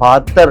72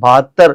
72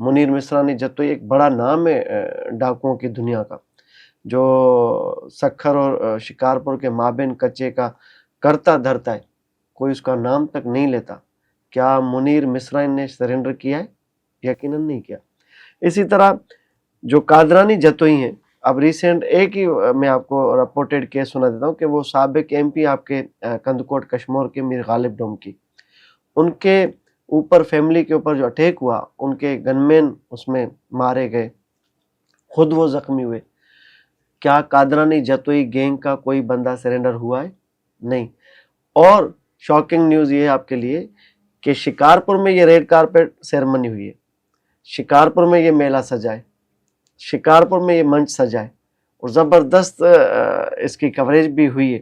منیر مصرانی جتوئی ایک بڑا نام ہے ڈاکوؤں کی دنیا کا، جو سکھر اور شکارپور کے مابین کچے کا کرتا دھرتا ہے، کوئی اس کا نام تک نہیں لیتا۔ کیا منیر مصرانی نے سرنڈر کیا ہے؟ یقیناً نہیں کیا۔ اسی طرح جو قادرانی جتوئی ہیں، اب ریسنٹ ایک ہی میں آپ کو رپورٹڈ کیس سنا دیتا ہوں کہ وہ سابق ایم پی آپ کے کندکوٹ کشمور کے میر غالب ڈوم کی، ان کے اوپر فیملی کے اوپر جو اٹیک ہوا، ان کے گن مین اس میں مارے گئے، خود وہ زخمی ہوئے۔ کیا قادرانی جتوئی گینگ کا کوئی بندہ سرنڈر ہوا ہے؟ نہیں۔ اور شاکنگ نیوز یہ ہے آپ کے لیے کہ شکارپور میں یہ ریڈ کارپیٹ سیرمنی ہوئی ہے، شکارپور میں یہ میلہ سجا ہے، شکارپور میں یہ منچ سجا ہے، اور زبردست اس کی کوریج بھی ہوئی ہے۔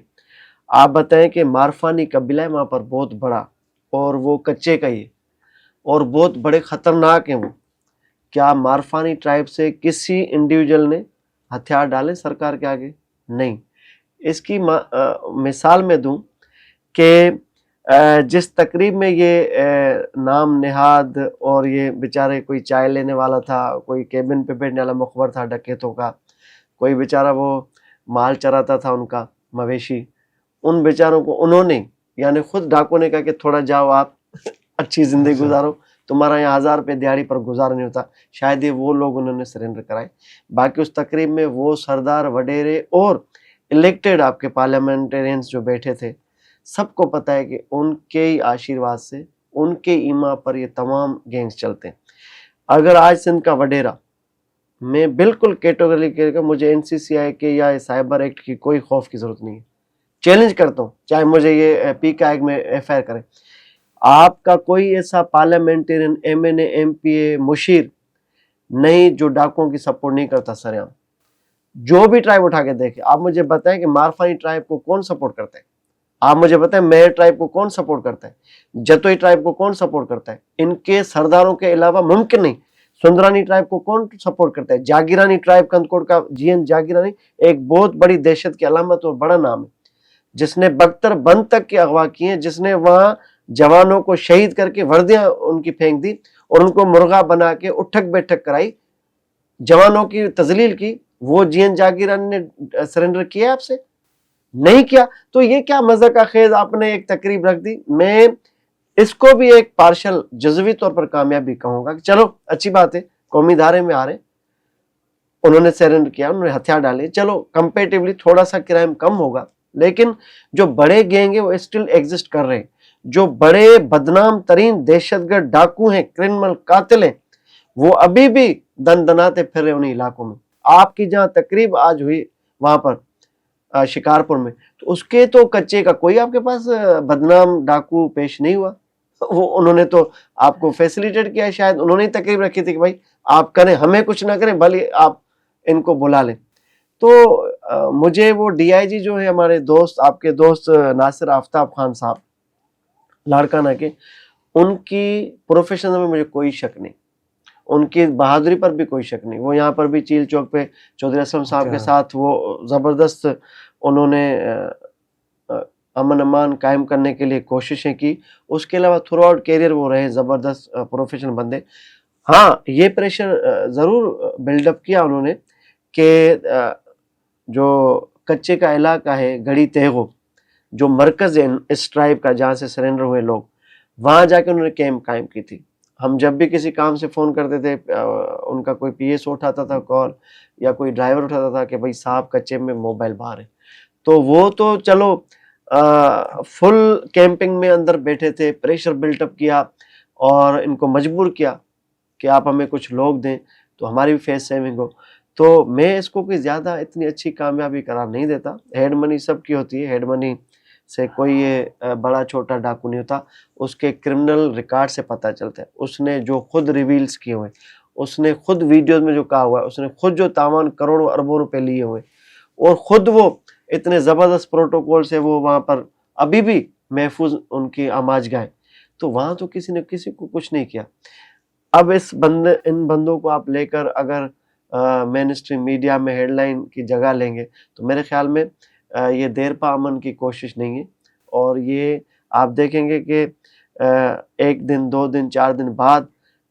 آپ بتائیں کہ مارفانی قبیلہ ہے وہاں پر بہت بڑا، اور وہ کچے کا ہی ہے، اور بہت بڑے خطرناک ہیں وہ۔ کیا مارفانی ٹرائب سے کسی انڈیویجول نے ہتھیار ڈالے سرکار کے آگے؟ نہیں۔ اس کی مثال میں دوں کہ جس تقریب میں یہ نام نہاد اور یہ بیچارے کوئی چائے لینے والا تھا، کوئی کیبن پہ بیٹھنے والا مخبر تھا ڈکیتوں کا، کوئی بیچارہ وہ مال چراتا تھا ان کا مویشی، ان بیچاروں کو انہوں نے یعنی خود ڈاکو نے کہا کہ تھوڑا جاؤ آپ اچھی زندگی گزارو، تمہارا یہاں 1000 روپے دیہڑی پر گزارا نہیں ہوتا، شاید یہ وہ لوگ انہوں نے سرنڈر کرائے۔ باقی اس تقریب میں وہ سردار وڈیرے اور الیکٹڈ آپ کے پارلیمنٹرینز جو بیٹھے تھے، سب کو پتہ ہے کہ ان کے ہی آشیرواد سے، ان کے ایما پر یہ تمام گینگز چلتے ہیں۔ اگر آج سندھ کا وڈیرا، میں بالکل کیٹیگری کہہ رہا، مجھے NCCI کے یا سائبر ایکٹ کی کوئی خوف کی ضرورت نہیں ہے، چیلنج کرتا ہوں، چاہے مجھے یہ پی کا ایگ میں FIR کریں، آپ کا کوئی ایسا پارلیمنٹرین MNA MPA مشیر نہیں جو ڈاکوؤں کی سپورٹ نہیں کرتا سریعام۔ جو بھی ٹرائب اٹھا کے دیکھیں، آپ مجھے بتائیں کہ مارفانی ٹرائب کو کون سپورٹ کرتا ہے، آپ مجھے بتائیں میر ٹرائب کو کون سپورٹ کرتا ہے، جتوئی ٹرائب کو کون سپورٹ کرتا ہے، ان کے سرداروں کے علاوہ ممکن نہیں۔ سندرانی ٹرائب کو کون سپورٹ کرتا ہے؟ جاگیرانی ٹرائب کندکوٹ کا GN جاگیرانی ایک بہت بڑی دہشت کی علامت اور بڑا نام ہے، جس نے بختر بند تک کی اغوا کی ہیں، جس نے وہاں جوانوں کو شہید کر کے وردیاں ان کی پھینک دی اور ان کو مرغا بنا کے اٹھک بیٹھک کرائی، جوانوں کی تذلیل کی، وہ GN جاگیرانی نے سرنڈر کیا آپ سے؟ نہیں کیا۔ تو یہ کیا مزہ کا خیز آپ نے ایک تقریب رکھ دی۔ میں اس کو بھی ایک پارشل جزوی طور پر کامیابی کہوں گا کہ چلو اچھی بات ہے، قومی دھارے میں آ رہے ہیں، انہوں نے سرنڈر کیا، انہوں نے ہتھیار ڈالے، چلو کمپیریٹیولی تھوڑا سا کرائم کم ہوگا، لیکن جو بڑے گینگ ہیں وہ اسٹل ایگزسٹ کر رہے ہیں، جو بڑے بدنام ترین دہشت گرد ڈاکو ہیں، کرمنل قاتل ہیں، وہ ابھی بھی دن دناتے پھر رہے انہیں علاقوں میں۔ آپ کی جہاں تقریب آج ہوئی وہاں پر شکارپور میں، تو اس کے تو کچے کا کوئی آپ کے پاس بدنام ڈاکو پیش نہیں ہوا، وہ انہوں نے تو آپ کو فیسیلیٹیٹ کیا ہے، شاید انہوں نے تقریب رکھی تھی کہ بھائی آپ کریں، ہمیں کچھ نہ کریں، بھلے آپ ان کو بلا لیں۔ تو مجھے وہ DIG جو ہے ہمارے دوست، آپ کے دوست ناصر آفتاب خان صاحب لاڑکانہ کے، ان کی پروفیشن میں مجھے کوئی شک نہیں، ان کی بہادری پر بھی کوئی شک نہیں۔ وہ یہاں پر بھی چیل چوک پہ چودھری اسلم صاحب کے ساتھ وہ زبردست انہوں نے امن امان قائم کرنے کے لیے کوششیں کی، اس کے علاوہ تھرو آؤٹ کیریئر وہ رہے زبردست پروفیشنل بندے۔ ہاں، یہ پریشر ضرور بلڈ اپ کیا انہوں نے کہ جو کچے کا علاقہ ہے گڑی تیغو، جو مرکز ہے اس ٹرائب کا جہاں سے سرنڈر ہوئے لوگ، وہاں جا کے انہوں نے کیمپ قائم کی تھی۔ ہم جب بھی کسی کام سے فون کرتے تھے، ان کا کوئی PSO اٹھاتا تھا کال یا کوئی ڈرائیور اٹھاتا تھا کہ بھائی صاحب کچے میں موبائل باہر ہے، تو وہ تو چلو فل کیمپنگ میں اندر بیٹھے تھے، پریشر بلٹ اپ کیا اور ان کو مجبور کیا کہ آپ ہمیں کچھ لوگ دیں تو ہماری بھی فیس سیونگ ہو۔ تو میں اس کو کوئی زیادہ اتنی اچھی کامیابی قرار نہیں دیتا، ہیڈ منی سب کی ہوتی ہے، ہیڈ منی سے کوئی یہ بڑا چھوٹا ڈاکو نہیں ہوتا، اس کے کرمنل ریکارڈ سے پتہ چلتا ہے، اس نے جو خود ریویلز کیے ہوئے، اس نے خود ویڈیوز میں جو کہا ہوا ہے، اس نے خود جو تاوان کروڑوں اربوں روپے لیے ہوئے، اور خود وہ اتنے زبردست پروٹوکول سے وہ وہاں پر ابھی بھی محفوظ ان کی آماج گاہیں، تو وہاں تو کسی نے کسی کو کچھ نہیں کیا۔ اب ان بندوں کو آپ لے کر اگر مین اسٹریم میڈیا میں ہیڈ لائن کی جگہ لیں گے تو میرے خیال میں یہ دیر پا امن کی کوشش نہیں ہے، اور یہ آپ دیکھیں گے کہ 1 دن 2 دن 4 دن بعد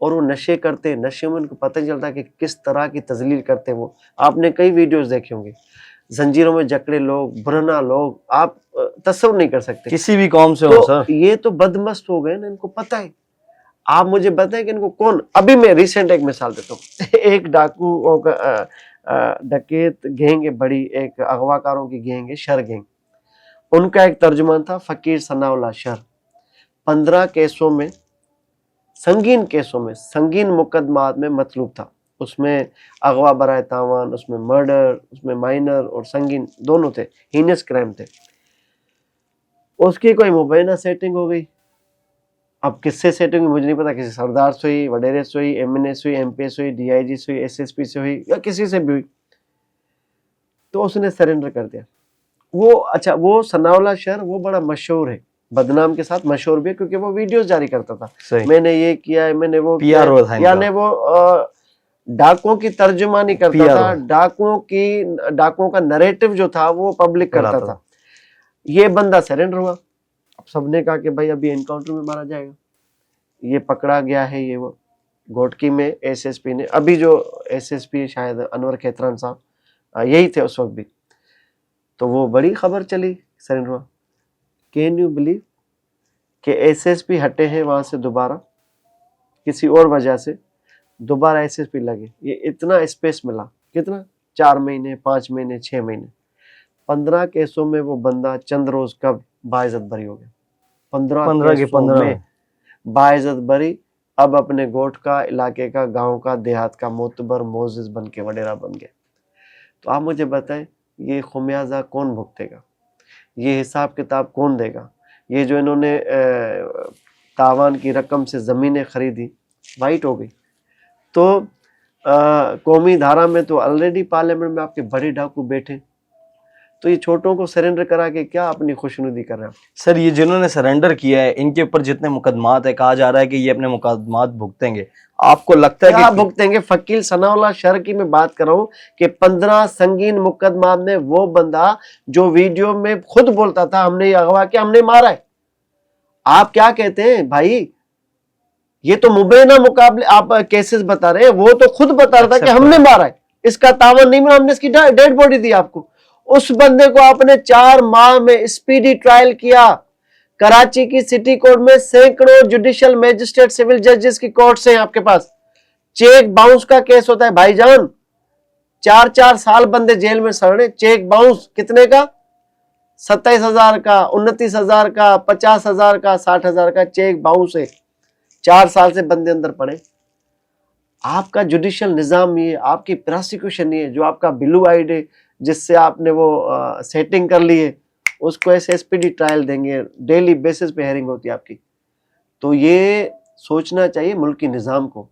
اور وہ نشے کرتے, نشے میں ان کو پتہ نہیں چلتا کہ کس طرح کی تذلیل کرتے ہیں وہ. آپ نے کئی ویڈیوز دیکھے ہوں گے, زنجیروں میں جکڑے لوگ, برہنہ لوگ, آپ تصور نہیں کر سکتے. کسی بھی قوم سے ہو تو سر. یہ تو بدمست ہو گئے نا, ان کو پتہ ہے. آپ مجھے بتائیں کہ ان کو کون, ابھی میں ریسنٹ ایک مثال دیتا ہوں. ایک ڈاکو ڈکیت گینگ ہے بڑی, ایک اغوا کاروں کی گینگ ہے, شر گینگ. ان کا ایک ترجمان تھا فقیر ثناء اللہ شر. 15 کیسوں میں, سنگین کیسوں میں, سنگین مقدمات میں مطلوب تھا. اس میں اغوا برائے تاوان, اس میں مرڈر, اس میں مائنر اور سنگین دونوں تھے, ہینس کرائم تھے. اس کی کوئی مبینہ سیٹنگ ہو گئی. اب کس سے سیٹنگ ہوئی مجھے نہیں پتا, کسی سردار سے ہوئی, وڈیرے سے ہوئی, ایم این اے سے ہوئی, ایم پی اے سے ہوئی, ڈی آئی جی سے ہوئی, ایس ایس پی سے ہوئی, یا کسی سے بھی ہوئی. تو اس نے سرنڈر کر دیا. وہ اچھا, وہ ثناء اللہ شر وہ بڑا مشہور ہے, بدنام کے ساتھ مشہور بھی ہے, کیونکہ وہ ویڈیوز جاری کرتا تھا. میں نے یہ کیا ہے, میں نے وہ کیا, یعنی وہ ڈاکوں کی ترجمانی کرتا تھا, ڈاکوں کا نریٹو جو تھا وہ پبلک کرتا تھا. یہ بندہ سرنڈر ہوا. اب سب نے کہا کہ بھائی ابھی انکاؤنٹر میں مارا جائے گا. یہ پکڑا گیا ہے, یہ وہ گھوٹکی میں ایس ایس پی نے, ابھی جو ایس ایس پی شاید انور کھیتران صاحب یہی تھے اس وقت بھی. تو وہ بڑی خبر چلی, سرنڈر ہوا. کین یو بلیو کہ ایس ایس پی ہٹے ہیں وہاں سے, دوبارہ کسی اور وجہ سے دوبارہ ایس ایس پی لگے. یہ اتنا اسپیس ملا, کتنا, 4 مہینے, 5 مہینے, 6 مہینے. 15 کیسوں میں وہ بندہ چند روز کب باعزت بری ہو گیا. 15 کیسوں میں باعزت بری. اب اپنے گوٹ کا, علاقے کا, گاؤں کا, دیہات کا معتبر معزز بن کے وڈیرا بن گیا. تو آپ مجھے بتائیں یہ خمیازہ کون بھگتے گا, یہ حساب کتاب کون دے گا. یہ جو انہوں نے تاوان کی رقم سے زمینیں خریدی, وائٹ ہو گئی. تو قومی دھارا میں تو آلریڈی پارلیمنٹ میں آپ کے بڑے ڈاکو بیٹھے, تو یہ چھوٹوں کو سرنڈر کرا کے کیا اپنی خوشنودی کر رہے ہیں. سر یہ جنہوں نے سرنڈر کیا ہے ان کے اوپر جتنے مقدمات ہے, کہا جا رہا ہے کہ یہ اپنے مقدمات بھگتیں گے. آپ کو لگتا ہے کیا کہ بھگتیں گے؟ فقیر ثناء اللہ شر کی میں بات کر رہا ہوں کہ 15 سنگین مقدمات میں وہ بندہ جو ویڈیو میں خود بولتا تھا ہم نے یہ اغوا کیا, ہم نے مارا ہے. آپ کیا کہتے ہیں بھائی, یہ تو مبینہ مقابلے آپ کیسز بتا رہے ہیں, وہ تو خود بتا رہا تھا کہ ہم نے مارا ہے, اس کا تاوان نہیں ملا, ہم نے اس کی ڈیڈ باڈی دی آپ کو. اس بندے کو آپ نے 4 ماہ میں اسپیڈی ٹرائل کیا. کراچی کی سٹی کورٹ میں سینکڑوں جوڈیشل میجسٹریٹ سول ججز کی کورٹس ہیں آپ کے پاس. چیک باؤنس کا کیس ہوتا ہے بھائی جان, 4 سال بندے جیل میں سڑ رہے. چیک باؤنس کتنے کا, 27,000 کا, 29,000 کا, 50,000 کا, 60,000 کا چیک باؤنس ہے. 4 سال سے بندے اندر پڑے. آپ کا جوڈیشل نظام یہ, آپ کی پراسیکیوشن یہ, جو آپ کا بلو آئیڈ ہے جس سے آپ نے وہ سیٹنگ کر لی ہے, اس کو ایسے ایس پی ڈی ٹرائل دیں گے, ڈیلی بیسس پہ ہیرنگ ہوتی ہے آپ کی. تو یہ سوچنا چاہیے ملکی نظام کو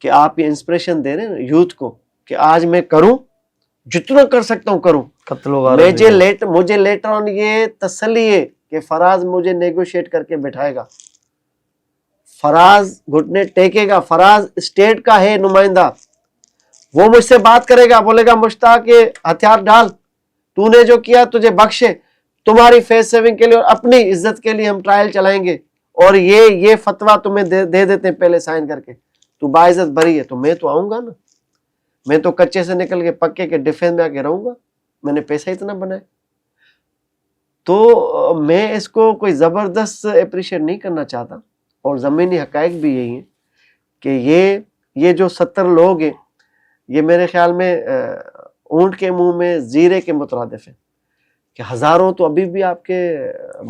کہ آپ یہ انسپریشن دے رہے ہیں یوتھ کو کہ آج میں کروں, جتنا کر سکتا ہوں کروں. مجھے لیٹر آن یہ تسلی ہے کہ فراز مجھے نیگوشیٹ کر کے بٹھائے گا, فراز گھٹنے ٹیکے گا, فراز اسٹیٹ کا ہے نمائندہ, وہ مجھ سے بات کرے گا, بولے گا مشتاق یہ ہتھیار ڈال, تو نے جو کیا تجھے بخشے, تمہاری فیس سیونگ کے لیے اور اپنی عزت کے لیے ہم ٹرائل چلائیں گے, اور یہ فتویٰ تمہیں دے دیتے ہیں پہلے سائن کر کے, تو باعزت بری ہے. تو میں تو آؤں گا نا, میں تو کچے سے نکل کے پکے کے ڈیفینس میں آ کے رہوں گا, میں نے پیسہ اتنا بنایا. تو میں اس کو کوئی زبردست اپریشیٹ نہیں کرنا چاہتا, اور زمینی حقائق بھی یہی ہیں کہ یہ جو 70 لوگ ہیں یہ میرے خیال میں اونٹ کے منہ میں زیرے کے مترادف ہیں, کہ ہزاروں تو ابھی بھی آپ کے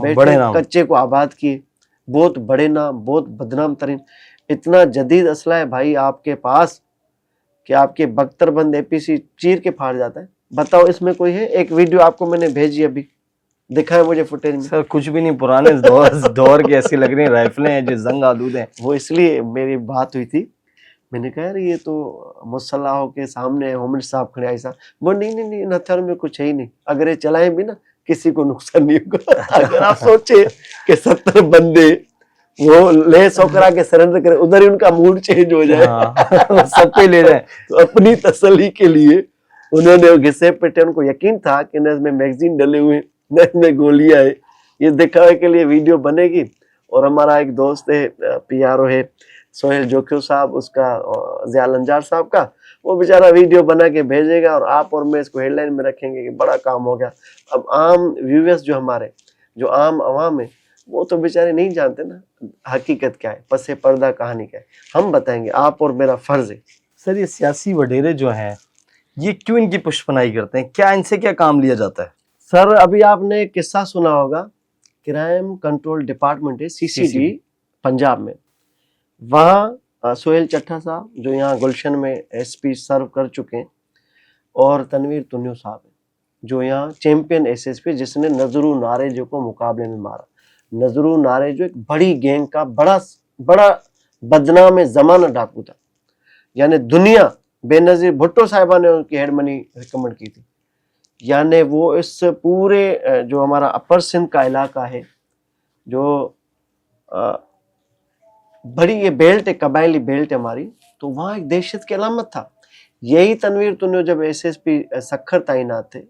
بیٹے کچے کو آباد کیے, بہت بڑے نام, بہت بدنام ترین. اتنا جدید اسلحہ ہے بھائی آپ کے پاس کہ آپ کے بختر بند اے پی سی چیر کے پھاڑ جاتا ہے. بتاؤ اس میں کوئی ہے؟ ایک ویڈیو آپ کو میں نے بھیجی ابھی, دکھائیں مجھے فوٹیج میں. سر کچھ بھی نہیں, پرانے دور کی ایسی لگ رہی ہیں رائفلیں ہیں جو زنگ آلود ہیں. وہ اس لیے میری بات ہوئی تھی, میں نے کہا یار یہ تو مسلحوں کے سامنے ہوم منسٹر صاحب کھڑے, ایسا وہ نہیں ان ہتھیاروں میں کچھ ہے ہی نہیں, اگر یہ چلائیں بھی نا کسی کو نقصان نہیں ہوگا. اگر آپ سوچے کہ 70 بندے وہ لے سوکرا کے سرنڈر کرے, ادھر ہی ان کا موڈ چینج ہو جائے, سب پہ لے جائیں. تو اپنی تسلی کے لیے انہوں نے گھسے پٹے, ان کو یقین تھا کہ نہ اس میں میگزین ڈلے ہوئے, نہ اس میں گولیاں ہے, یہ دکھاوے کے لیے ویڈیو بنے گی. اور ہمارا ایک دوست ہے پی آر او ہے سہیل جوکھیو صاحب اس کا ضیاء النجار صاحب کا, وہ بیچارہ ویڈیو بنا کے بھیجے گا اور آپ اور میں اس کو ہیڈ لائن میں رکھیں گے کہ بڑا کام ہو گیا. اب عام ویورز جو ہمارے, جو عام عوام ہے, وہ تو بیچارے نہیں جانتے نا حقیقت کیا ہے, پس پردہ کہانی کیا ہے. ہم بتائیں گے, آپ اور میرا فرض ہے. سر یہ سیاسی وڈیرے جو ہیں یہ کیوں ان کی پشپنائی کرتے ہیں, کیا ان سے کیا کام لیا جاتا ہے؟ سر ابھی آپ نے ایک قصہ سنا ہوگا, کرائم کنٹرول ڈپارٹمنٹ ہے CCD پنجاب میں, وہاں سہیل چٹھا صاحب جو یہاں گلشن میں SP سرو کر چکے ہیں, اور تنویر تنیو صاحب ہیں جو یہاں چیمپئن SSP, جس نے نظرو ناریجو کو مقابلے میں مارا. نظرو ناریجو ایک بڑی گینگ کا بڑا بدنام زمانہ ڈاکو تھا, یعنی دنیا بے نظیر بھٹو صاحبہ نے ان کی ہیڈ منی ریکمنڈ کی تھی. یعنی وہ اس پورے جو ہمارا اپر سندھ کا علاقہ ہے, جو بڑی یہ بیلٹ ہے, قبائلی بیلٹ ہے ہماری, تو وہاں ایک دہشت کی علامت تھا. یہی تنویر تنیو جب SSP سکھر تعینات تھے,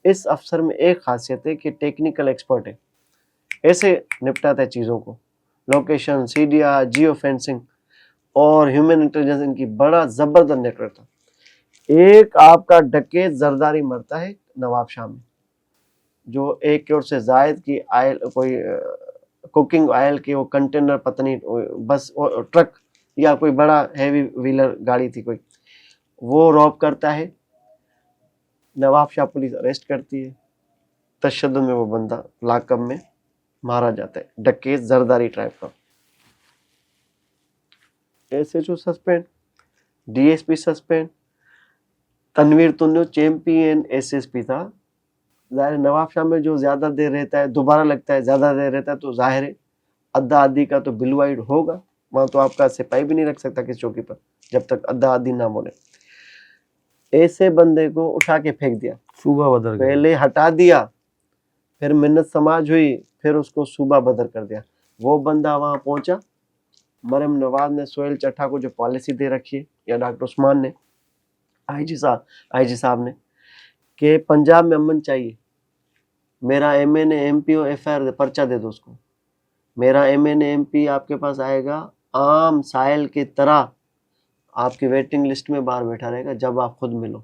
اس افسر میں ایک خاصیت ہے کہ ٹیکنیکل ایکسپرٹ ہے, ایسے نپٹاتا ہے چیزوں کو, لوکیشن, CDR, جیو فینسنگ اور ہیومن انٹیلیجنس ان کی بڑا زبردست نیٹورک تھا. ایک آپ کا ڈکیت زرداری مرتا ہے نواب شاہ میں, جو 1 کروڑ سے زائد کی آئل, کوئی کوکنگ آئل کے وہ کنٹینر, پتہ نہیں بس ٹرک یا کوئی بڑا ہیوی ویلر گاڑی تھی کوئی, وہ روب کرتا ہے. نواب شاہ پولیس اریسٹ کرتی ہے, تشدد میں وہ بندہ لاک اپ میں مارا جاتا ہے. ڈکیت زرداری ٹرائب کا. SHO suspend, DSP suspend. Tanveer تنیو چیمپئن SSP تھا. ظاہر نواب شاہ میں جو زیادہ دیر رہتا ہے, دوبارہ لگتا ہے زیادہ دیر رہتا ہے, تو ظاہر ہے ادھا آدھی کا تو بل وائڈ ہوگا. وہاں تو آپ کا سپاہی بھی نہیں رکھ سکتا کس چوکی پر جب تک ادھا آدھی نہ بولے. ایسے بندے کو اٹھا کے پھینک دیا, صوبہ بدر گئے. پہلے ہٹا دیا, پھر منت سماج ہوئی, پھر اس کو صوبہ بدر کر دیا. وہ بندہ وہاں پہنچا, مریم نواز نے سہیل چٹھا کو جو پالیسی دے رکھی ہے, یا ڈاکٹر عثمان نے, IG صاحب نے, کہ پنجاب میں امن چاہیے, میرا MNA MP FIR پرچہ دے دو اس کو. میرا MNA MP آپ کے پاس آئے گا عام سائل کی طرح, آپ کی ویٹنگ لسٹ میں باہر بیٹھا رہے گا جب آپ خود ملو.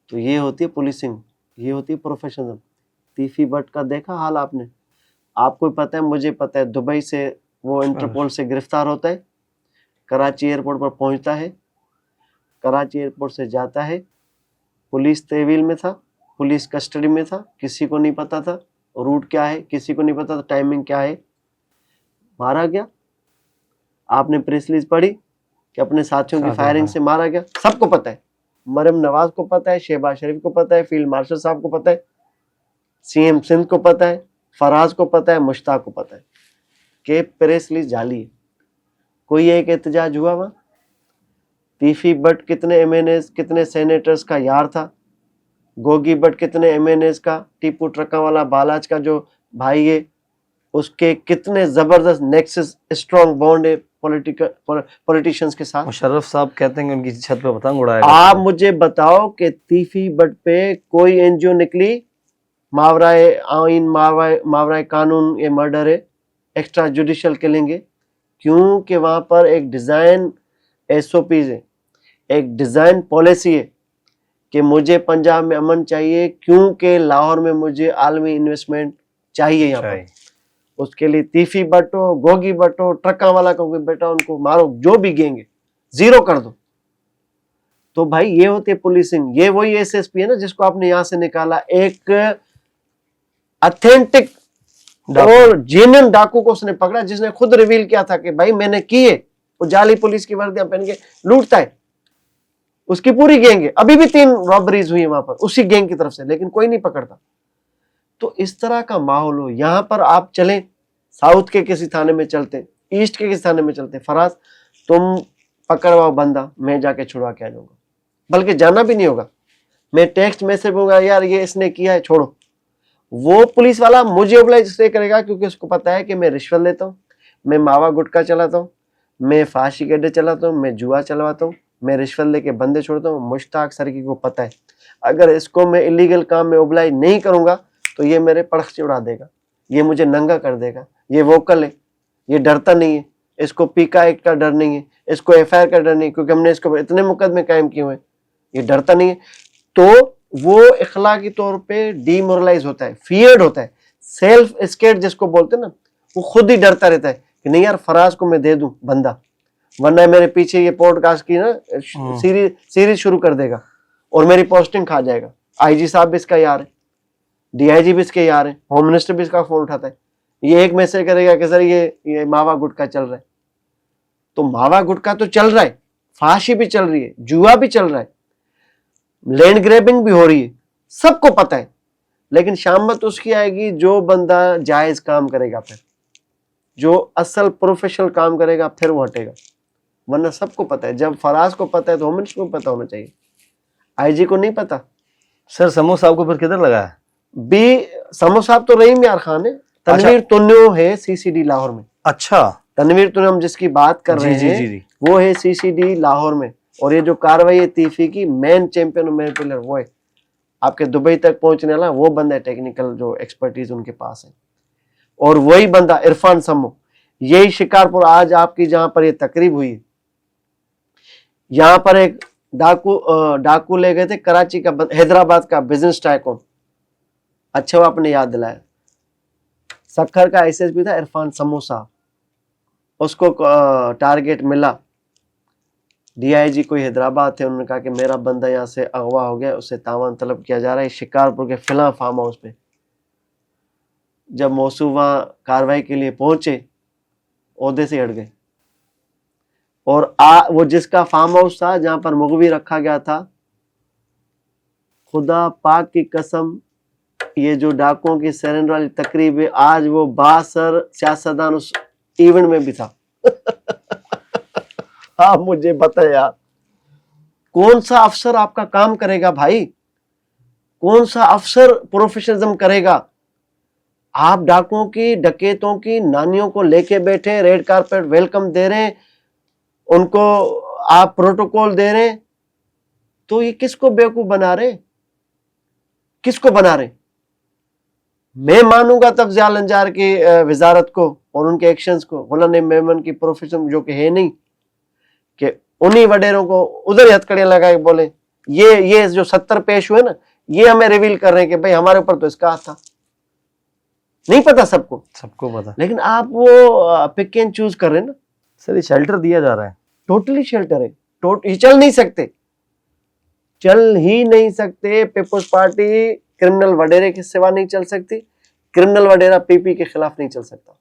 تو یہ ہوتی ہے پولیسنگ, یہ ہوتی ہے پروفیشنل. تیفی بٹ کا دیکھا حال آپ نے, آپ کو پتہ ہے, مجھے پتہ ہے, دبئی سے وہ انٹرپول سے گرفتار ہوتا ہے, کراچی ایئرپورٹ پر پہنچتا ہے, کراچی ایئرپورٹ سے جاتا ہے, پولیس تحویل میں تھا, پولیس کسٹڈی میں تھا, کسی کو نہیں پتا تھا روٹ کیا ہے, کسی کو نہیں پتا تھا ٹائمنگ کیا ہے, مارا گیا. آپ نے پریس ریلیز پڑھی کہ اپنے ساتھیوں کی فائرنگ سے مارا گیا, سب کو پتا ہے. مریم نواز کو پتا ہے, شہباز شریف کو پتا ہے, فیلڈ مارشل صاحب کو پتا ہے, CM سندھ کو پتا ہے, فراز کو پتا ہے, مشتاق کو پتا ہے کہ پریس ریلیز جعلی ہے. کوئی ایک احتجاج ہوا وہاں. تیفی بٹ کتنے MNAs, کتنے سینیٹرز کا یار تھا. گوگی بٹ کتنے MNAs کا, ٹیپو ٹرکا والا بالاج کا جو بھائی ہے, اس کے کتنے زبردست نیکسس اسٹرانگ بانڈ ہے پولیٹیشنز کے ساتھ. مشرف صاحب کہتے ہیں کہ ان کی چھت پہ پتنگ اڑایا. آپ مجھے بتاؤ کہ تیفی بٹ پہ کوئی NGO نکلی, ماورائے آئین, ماورائے قانون, یہ مرڈر ہے, ایکسٹرا جوڈیشل کلنگ ہے. کیونکہ وہاں پر ایک ڈیزائن SOPs ہے, ایک ڈیزائن پالیسی ہے کہ مجھے پنجاب میں امن چاہیے, کیونکہ لاہور میں مجھے عالمی انویسٹمنٹ چاہیے یہاں پر. اس کے لیے تیفی بٹو, گوگی بٹو, ٹرکا والا کو بیٹا ان کو مارو, جو بھی گیں گے زیرو کر دو. تو بھائی یہ ہوتی ہے پولیسنگ. یہ وہی SSP ہے نا جس کو آپ نے یہاں سے نکالا, ایک اتھینٹک اور جینن ڈاکو کو اس نے پکڑا, جس نے خود ریویل کیا تھا کہ بھائی میں نے کیے. وہ جعلی پولیس کی وردیاں پہن کے لوٹتا ہے, اس کی پوری گینگ ہے. ابھی بھی 3 رابریز ہوئی ہیں وہاں پر اسی گینگ کی طرف سے, لیکن کوئی نہیں پکڑتا. تو اس طرح کا ماحول ہو. یہاں پر آپ چلیں, ساؤتھ کے کسی تھانے میں چلتے, ایسٹ کے کسی تھانے میں چلتے, فراز تم پکڑواؤ بندہ, میں جا کے چھڑوا کے آ جاؤں گا, بلکہ جانا بھی نہیں ہوگا, میں ٹیکسٹ میسج ہوگا یار یہ اس نے کیا ہے چھوڑو. وہ پولیس والا مجھے اوبلائز اس لیے کرے گا کیونکہ اس کو پتا ہے کہ میں رشوت لیتا ہوں, میں ماوا گٹکا چلاتا ہوں, میں فحاشی کے اڈے چلاتا ہوں, میں جوا چلواتا ہوں, میں رشوت لے کے بندے چھوڑتا ہوں. مشتاق سرکی کو پتا ہے اگر اس کو میں الیگل کام میں اوبلائز نہیں کروں گا تو یہ میرے پڑخ سے اڑا دے گا, یہ مجھے ننگا کر دے گا. یہ ووکل ہے, یہ ڈرتا نہیں ہے, اس کو پی کا ایکٹ کا ڈر نہیں ہے, اس کو ایف آئی آر کا ڈر نہیں ہے, کیونکہ ہم نے اس کو اتنے مقدمے قائم کیے ہوئے ہیں, یہ ڈرتا نہیں ہے. تو وہ اخلاقی طور پہ ڈی مورلائز ہوتا ہے, فیئرڈ ہوتا ہے, سیلف اسکیٹ جس کو بولتے ہیں نا, وہ خود ہی ڈرتا رہتا ہے کہ نہیں یار فراز کو میں دے دوں بندہ, ورنہ میرے پیچھے یہ پوڈ کاسٹ کی نا سیریز شروع کر دے گا اور میری پوسٹنگ کھا جائے گا. آئی جی صاحب بھی اس کا یار ہے, ڈی آئی جی بھی اس کے یار ہیں, ہوم منسٹر بھی اس کا فون اٹھاتا ہے, یہ ایک میسج کرے گا کہ سر یہ ماوا گٹکا چل رہا ہے. تو ماوا گٹکا تو چل رہا ہے, فحاشی بھی چل رہی ہے, جوا بھی چل رہا ہے, لینڈ گریبنگ بھی ہو رہی ہے, سب کو پتہ ہے. لیکن شامت اس کی آئے گی جو بندہ جائز کام کرے گا, پھر جو اصل پروفیشنل کام کرے گا پھر وہ ہٹے گا. ورنہ سب کو پتہ ہے, جب فراز کو پتہ ہے تو ہوم منسٹر کو پتہ ہونا چاہیے, آئی جی کو نہیں پتہ. سر سمو صاحب کو پھر کدھر لگا ہے؟ بی سمو صاحب تو رحیم یار خان ہے, تنویر تنیو ہے سی سی ڈی لاہور میں. اچھا, تنویر تنیو ہم جس کی بات کر رہے ہیں وہ ہے سی سی ڈی لاہور میں, اور یہ جو کاروائی ہے تیفی کی مین چیمپئن اور مین پلر وہ ہے, آپ کے دبئی تک پہنچنے والا وہ بندہ ہے, ٹیکنیکل جو ایکسپرٹیز ان کے پاس ہے. اور وہی بندہ عرفان سمو, یہی شکارپور آج آپ کی جہاں پر یہ تقریب ہوئی, یہاں پر ایک ڈاکو لے گئے تھے کراچی کا, حیدرآباد کا بزنس ٹائکون. اچھا وہ آپ نے یاد دلایا, سکھر کا ایس ایس پی تھا عرفان سمو صاحب, اس کو ٹارگیٹ ملا, ڈی آئی جی کوئی حیدرآباد تھے, انہوں نے کہا کہ میرا بندہ یہاں سے اغوا ہو گیا, اسے تاوان طلب کیا جا رہا ہے شکارپور کے فلاں فارم ہاؤس پہ. جب موصوف وہاں کاروائی کے لیے پہنچے عہدے سے ہٹ گئے, اور وہ جس کا فارم ہاؤس تھا جہاں پر مغوی رکھا گیا تھا, خدا پاک کی قسم یہ جو ڈاکوں کی سرنڈر والی تقریب ہے, آج وہ باثر سیاستدان اس ایونٹ میں بھی تھا. آپ مجھے بتائیں یار, کون سا افسر آپ کا کام کرے گا بھائی, کون سا افسر پروفیشنزم کرے گا؟ آپ ڈاکوں کی ڈکیتوں کی نانیوں کو لے کے بیٹھے, ریڈ کارپیٹ ویلکم دے رہے ہیں, ان کو آپ پروٹوکول دے رہے ہیں, تو یہ کس کو بیوقوف بنا رہے, کس کو بنا رہے؟ میں مانوں گا تب ضیاء الانجار کی وزارت کو اور ان کے ایکشنز کو, غلام نبی میمن کی پروفیشن جو کہ ہے نہیں, کہ انہی وڈیروں کو ادھر ہی ہتھکڑیاں لگائے بولے یہ جو 70 پیش ہوئے نا, یہ ہمیں ریویل کر رہے ہیں کہ بھائی ہمارے اوپر تو اس کا ہاتھ تھا. نہیں پتا سب کو پتا, لیکن آپ وہ پک اینڈ چوز کر رہے ہیں نا. سر یہ شیلٹر دیا جا رہا ہے, ٹوٹلی شیلٹر ہے, یہ چل نہیں سکتے. پیپلز پارٹی کرمنل وڈیرے کے سوا نہیں چل سکتی, کرمنل وڈیرا پی پی کے خلاف نہیں چل سکتا.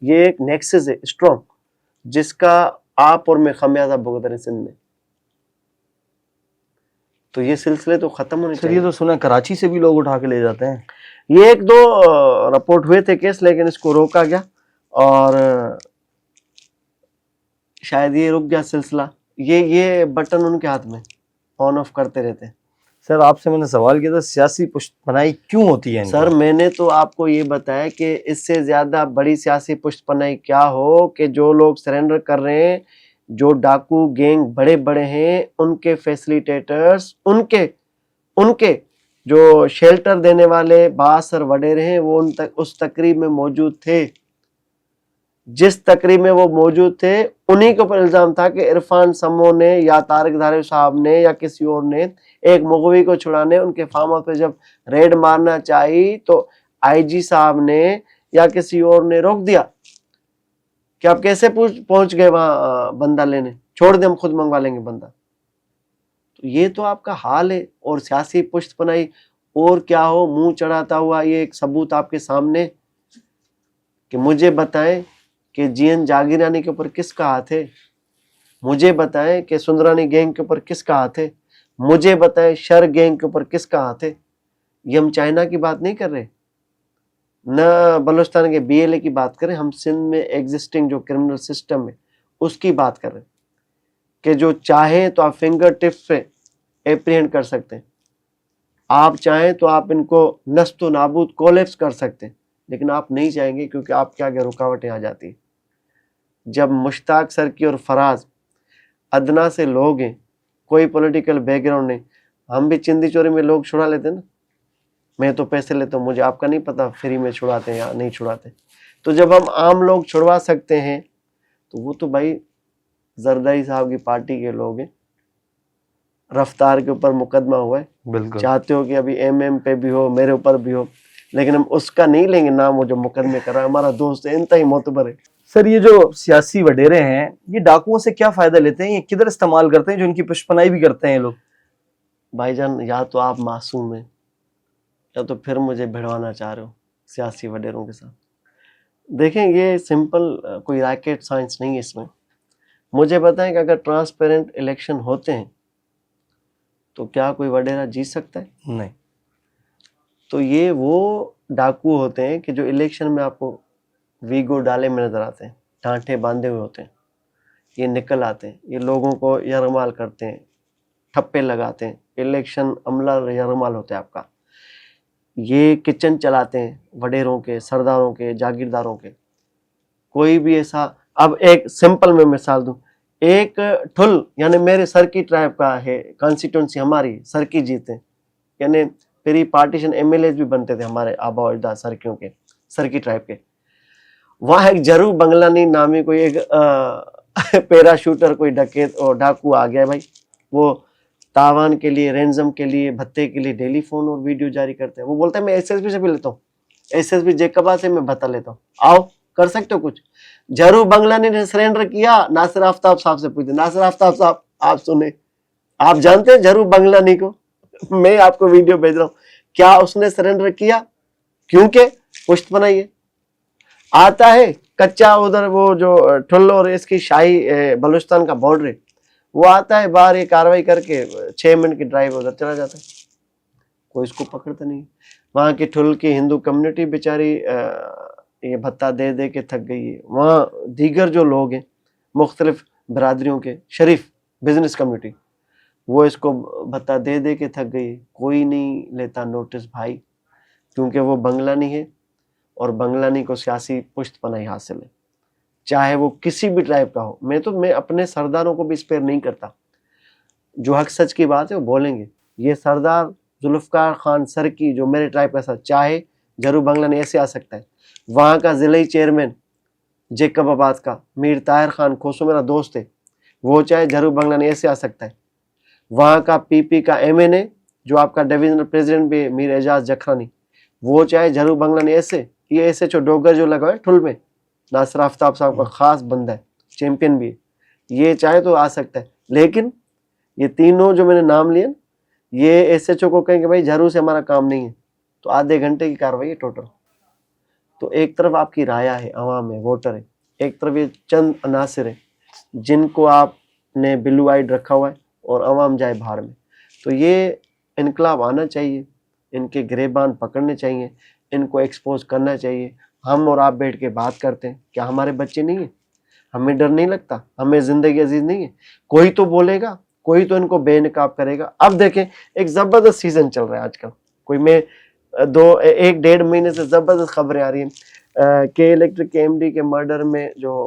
یہ ایک نیکسس ہے اسٹرانگ, جس کا آپ اور میں خمیازہ بھگت رہے ہیں سندھ میں. تو یہ سلسلے تو ختم ہونے چاہیے. یہ تو سنا کراچی سے بھی لوگ اٹھا کے لے جاتے ہیں. یہ ایک دو رپورٹ ہوئے تھے کیس, لیکن اس کو روکا گیا, اور شاید یہ رک گیا سلسلہ. یہ بٹن ان کے ہاتھ میں آن آف کرتے رہتے ہیں. سر آپ سے میں نے سوال کیا تھا سیاسی پشت پناہی کیوں ہوتی ہے؟ سر میں نے تو آپ کو یہ بتایا کہ اس سے زیادہ بڑی سیاسی پشت پناہی کیا ہو کہ جو لوگ سرنڈر کر رہے ہیں, جو ڈاکو گینگ بڑے بڑے ہیں, ان کے فیسلیٹیٹرز, ان کے جو شیلٹر دینے والے باثر وڈیرے ہیں, وہ اس تقریب میں موجود تھے. جس تقریب میں وہ موجود تھے انہی کے اوپر الزام تھا کہ عرفان سمو نے یا طارق دھاریو صاحب نے یا کسی اور نے ایک مغوی کو چھڑانے ان کے فارم ہاؤس پہ جب ریڈ مارنا چاہی تو آئی جی صاحب نے یا کسی اور نے روک دیا کہ آپ کیسے پہنچ گئے وہاں بندہ لینے, چھوڑ دیں ہم خود منگوا لیں گے بندہ. تو یہ تو آپ کا حال ہے. اور سیاسی پشت پناہی اور کیا ہو, منہ چڑھاتا ہوا یہ ایک ثبوت آپ کے سامنے کہ مجھے بتائیں کہ جی این جاگیرانی کے اوپر کس کا ہاتھ ہے, مجھے بتائیں کہ سندرانی گینگ کے اوپر کس کا ہاتھ ہے, مجھے بتائیں شر گینگ کے اوپر کس کا ہاتھ ہے. یہ ہم چائنا کی بات نہیں کر رہے, نہ بلوچستان کے بی ایل اے کی بات کریں, ہم سندھ میں ایگزسٹنگ جو کرمنل سسٹم ہے اس کی بات کر رہے ہیں کہ جو چاہیں تو آپ فنگر ٹپس پہ اپریہنڈ کر سکتے ہیں, آپ چاہیں تو آپ ان کو نست و نابود کولیپس کر سکتے ہیں, لیکن آپ نہیں چاہیں گے کیونکہ آپ کے آگے رکاوٹیں آ جاتی ہیں. جب مشتاق سرکی اور فراز ادنا سے لوگ ہیں, کوئی پولیٹیکل بیک گراؤنڈ نہیں, ہم بھی چندی چوری میں لوگ چھڑا لیتے ہیں نا, میں تو پیسے لیتا ہوں, مجھے آپ کا نہیں پتا فری میں چھڑاتے ہیں یا نہیں چھڑاتے. تو جب ہم عام لوگ چھڑوا سکتے ہیں تو وہ تو بھائی زرداری صاحب کی پارٹی کے لوگ ہیں. رفتار کے اوپر مقدمہ ہوا ہے, بالکل. چاہتے ہو کہ ابھی ایم پہ بھی ہو, میرے اوپر بھی ہو, لیکن ہم اس کا نہیں لیں گے نام. وہ جو مقدمے کر رہا ہے ہمارا دوست ہے, انتہائی معتبر ہے. سر یہ جو سیاسی وڈیرے ہیں یہ ڈاکوؤں سے کیا فائدہ لیتے ہیں, یہ کدھر استعمال کرتے ہیں جو ان کی پشپنائی بھی کرتے ہیں یہ لوگ؟ بھائی جان یا تو آپ معصوم ہیں یا تو پھر مجھے بھڑوانا چاہ رہے ہو سیاسی وڈیروں کے ساتھ. دیکھیں یہ سمپل کوئی راکٹ سائنس نہیں ہے اس میں. مجھے بتائیں کہ اگر ٹرانسپیرنٹ الیکشن ہوتے ہیں تو کیا کوئی وڈیرا جیت سکتا ہے؟ نہیں. تو یہ وہ ڈاکو ہوتے ہیں کہ جو الیکشن میں آپ کو ویگو ڈالے میں نظر آتے ہیں, ڈانٹے باندھے ہوئے ہوتے ہیں, یہ نکل آتے ہیں, یہ لوگوں کو یرغمال کرتے ہیں, ٹھپے لگاتے ہیں, الیکشن عملہ یرغمال ہوتا ہے آپ کا. یہ کچن چلاتے ہیں وڈیروں کے, سرداروں کے, جاگیرداروں کے. کوئی بھی ایسا, اب ایک سمپل میں مثال دوں, ایک ٹھل یعنی میرے سر کی ٹرائب کا ہے, کانسٹیٹوئنسی ہماری سر کی جیتے ہیں, یعنی pre partition MLAs بھی بنتے تھے ہمارے آبا و اجداد سرکیوں کے, سر کی ٹرائب کے. وہاں ایک جرو بنگلانی نامی کوئی ایک پیرا شوٹر کوئی ڈکیت اور ڈاکو آ گیا بھائی. وہ تاوان کے لیے, رینزم کے لیے, بھتے کے لیے ٹیلی فون اور ویڈیو جاری کرتے ہیں. وہ بولتا ہے میں ایس ایس بی سے بھی لیتا ہوں, ایس ایس بی جیکبا سے میں بھتا لیتا ہوں, آؤ کر سکتے ہو کچھ. جرو بنگلانی نے سرینڈر کیا, ناصر آفتاب صاحب سے پوچھتے. ناصر آفتاب صاحب آپ سنیں, آپ جانتے ہیں جرو بنگلانی کو؟ میں آپ کو ویڈیو بھیج رہا ہوں. کیا اس نے سرینڈر کیا؟ کیونکہ پشت بنائی ہے. آتا ہے کچا ادھر وہ جو ٹھل اور اس کی شاہی بلوچستان کا بارڈر ہے, وہ آتا ہے باہر یہ کاروائی کر کے 6 منٹ کی ڈرائیو ادھر چلا جاتا ہے, کوئی اس کو پکڑتا نہیں. وہاں کی ٹھل کی ہندو کمیونٹی بیچاری یہ بھتہ دے دے کے تھک گئی ہے. وہاں دیگر جو لوگ ہیں مختلف برادریوں کے, شریف بزنس کمیونٹی, وہ اس کو بھتہ دے دے کے تھک گئی ہے. کوئی نہیں لیتا نوٹس بھائی, کیونکہ وہ بنگلانی ہے اور بنگلانی کو سیاسی پشت پناہی حاصل ہے, چاہے وہ کسی بھی ٹرائب کا ہو. میں اپنے سرداروں کو بھی اسپیئر نہیں کرتا, جو حق سچ کی بات ہے وہ بولیں گے. یہ سردار ذوالفقار خان سرکی جو میرے ٹرائب کا ساتھ, چاہے جرو بنگلانی ایسے آ سکتا ہے. وہاں کا ضلعی چیئرمین جیکب آباد کا میر طاہر خان کھوسو میرا دوست ہے, وہ چاہے جرو بنگلانی ایسے آ سکتا ہے. وہاں کا پی پی کا ایم این اے جو آپ کا ڈویژنل پریزیڈنٹ بھی ہے میر اعجاز جکھرانی, وہ چاہے جرو بنگلانی ایسے. یہ ایسے جو ڈوگر جو لگا ہے ٹھل میں, ناصر آفتاب صاحب کا خاص بندہ ہے, چیمپئن بھی ہے, یہ چاہے تو آ سکتا ہے. لیکن یہ تینوں جو میں نے نام لیے, یہ ایس ایچ او کو کہیں کہ بھائی جھرو سے ہمارا کام نہیں ہے, تو آدھے گھنٹے کی کاروائی ہے ٹوٹل. تو ایک طرف آپ کی رایا ہے, عوام ہے, ووٹر ہے, ایک طرف یہ چند عناصر ہیں جن کو آپ نے بلو آئیڈ رکھا ہوا ہے اور عوام جائے باہر میں. تو یہ انقلاب آنا چاہیے, ان کے گریبان پکڑنے چاہیے, ان کو ایکسپوز کرنا چاہیے. ہم اور آپ بیٹھ کے بات کرتے ہیں, کیا ہمارے بچے نہیں ہیں؟ ہمیں ڈر نہیں لگتا؟ ہمیں زندگی عزیز نہیں ہے؟ کوئی تو بولے گا, کوئی تو ان کو بے نقاب کرے گا. اب دیکھیں ایک زبردست سیزن چل رہا ہے آج کل, کوئی میں 1-1.5 مہینے سے زبردست خبریں آ رہی ہیں کہ الیکٹرک کے ایم ڈی کے مرڈر میں جو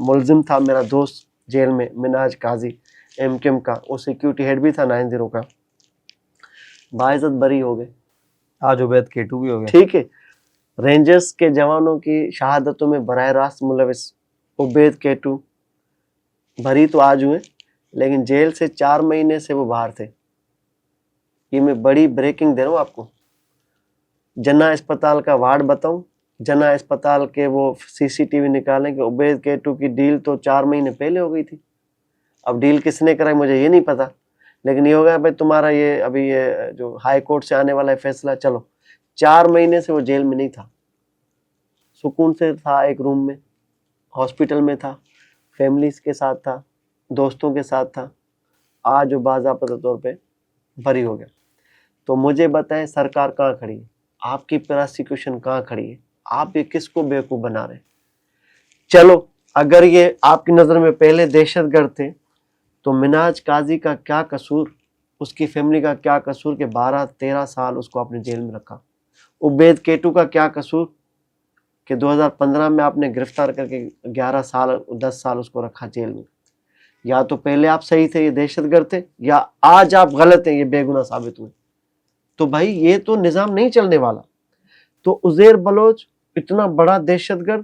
ملزم تھا میرا دوست جیل میں, مناج قاضی ایم کیم کا, وہ سیکیورٹی ہیڈ بھی تھا 90 کا, باعزت بری ہو گئے. آج عبید کیٹو بھی ہو گیا. ٹھیک ہے, رینجرز کے جوانوں کی شہادتوں میں براہ راست ملوث عبید کیٹو بری تو آج ہوئے, لیکن جیل سے 4 مہینے سے وہ باہر تھے. یہ میں بڑی بریکنگ دے رہا ہوں آپ کو. جنا اسپتال کا وارڈ بتاؤں, جنا اسپتال کے وہ CCTV نکالیں کہ عبید کیٹو کی ڈیل تو 4 مہینے پہلے ہو گئی تھی. اب ڈیل کس نے کرائی مجھے یہ نہیں پتا, لیکن یہ ہوگا بھائی تمہارا یہ ابھی یہ جو ہائی کورٹ سے آنے والا ہے فیصلہ, چلو 4 مہینے سے وہ جیل میں نہیں تھا, سکون سے تھا, ایک روم میں, ہاسپٹل میں تھا, فیملیز کے ساتھ تھا, دوستوں کے ساتھ تھا. آج وہ باضابطہ طور پہ بری ہو گیا. تو مجھے بتائیں سرکار کہاں کھڑی ہے, آپ کی پراسیکیوشن کہاں کھڑی ہے, آپ یہ کس کو بیوقوف بنا رہے ہیں؟ چلو اگر یہ آپ کی نظر میں پہلے دہشت گرد تھے تو مناج قاضی کا کیا قصور, اس کی فیملی کا کیا قصور کہ 12-13 سال اس کو آپ نے جیل میں رکھا؟ عبید کیٹو کا کیا قصور کہ 2015 میں آپ نے گرفتار کر کے 11 سال 10 سال اس کو رکھا جیل میں؟ یا تو پہلے آپ صحیح تھے, یہ دہشت گرد تھے, یا آج آپ غلط ہیں, یہ بے گناہ ثابت ہوئے. تو بھائی یہ تو نظام نہیں چلنے والا. تو عزیر بلوچ اتنا بڑا دہشت گرد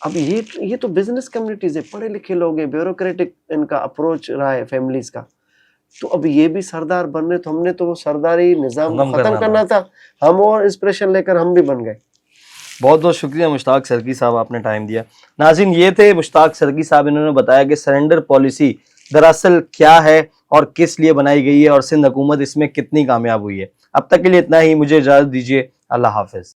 اب یہ تو بزنس کمیونٹیز ہے، پڑھے لکھے لوگ ہیں، بیوروکریٹک ان کا اپروچ رہا ہے فیملیز کا، تو اب یہ بھی سردار بن رہے، تو ہم نے تو وہ سرداری نظام ختم ختم کرنا تھا، ہم اور انسپریشن لے کر ہم بھی بن گئے۔ بہت بہت شکریہ مشتاق سرکی صاحب، آپ نے ٹائم دیا۔ ناظرین، یہ تھے مشتاق سرکی صاحب، انہوں نے بتایا کہ سرنڈر پالیسی دراصل کیا ہے اور کس لیے بنائی گئی ہے اور سندھ حکومت اس میں کتنی کامیاب ہوئی ہے۔ اب تک کے لیے اتنا ہی، مجھے اجازت دیجیے، اللہ حافظ۔